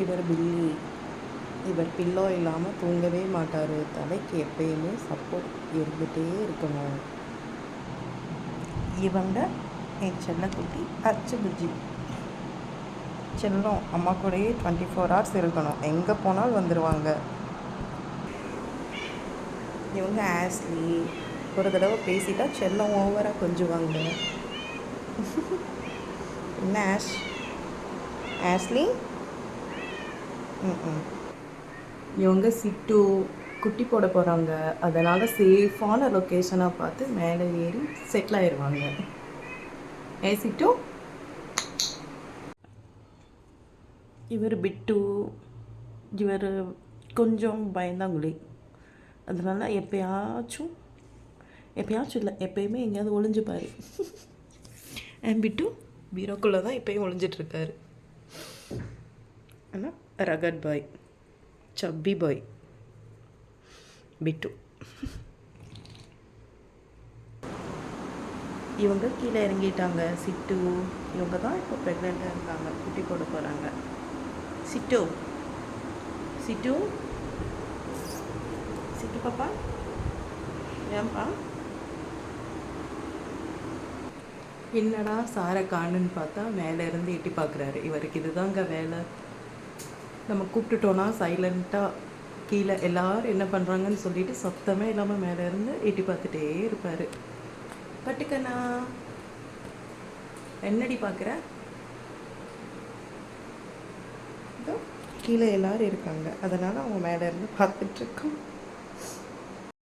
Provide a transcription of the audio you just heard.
இவர் பில்லி. இவர் பில்லோ இல்லாமல் தூங்கவே மாட்டார். தலைக்கு எப்பயுமே சப்போர்ட் இருந்துகிட்டே இருக்கணும். இவங்க என் செல்லக்குட்டி அச்சு புஜ்ஜி. செல்லம் அம்மா கூடயே 24 hours இருக்கணும். எங்கே போனாலும் வந்துடுவாங்க. இவங்க ஆஸ்லி. ஒரு தடவை பேசிட்டா செல்லம் ஓவராக கொஞ்சுவாங்க. என்ன ஆஸ்லி? இவங்க சிட்டு. குட்டி போட போகிறாங்க. அதனால் சேஃபான லொக்கேஷனாக பார்த்து மேலே ஏறி செட்டில் ஆயிடுவாங்க. சிட்டு. இவர் பிட்டு. இவர் கொஞ்சம் பயந்தாங்குழி. அதனால் எப்பயாச்சும் இல்லை, எப்பயுமே எங்கேயாவது ஒளிஞ்சுப்பார். பிட்டு பீரோக்குள்ளே தான் எப்பயும் ஒளிஞ்சிட்ருக்காரு. ஆனால் ரகட் பாய், சப்பி பாய் பிட்டு. இவங்க கீழே இறங்கிட்டாங்க. சிட்டு. இவங்க தான் இப்போ ப்ரெக்னெண்ட்டாக இருக்காங்க. குட்டி போட போகிறாங்க. சிட்டு. சிட்டு. சிட்டு பாப்பா. ஏன்பா? என்னடா சாரை காணுன்னு பார்த்தா மேலே இருந்து எட்டி பார்க்குறாரு. இவருக்கு இதுதாங்க வேலை. நம்ம கூப்பிட்டுட்டோன்னா சைலண்ட்டாக கீழே எல்லோரும் என்ன பண்ணுறாங்கன்னு சொல்லிட்டு சத்தமே இல்லாமல் மேலே இருந்து எட்டி பார்த்துட்டே இருப்பார். பட்டுக்கண்ணா, என்னடி பார்க்குற? கீழே எல்லோரும் இருக்காங்க, அதனால் அவங்க மேலே இருந்து பார்த்துட்ருக்கோம்.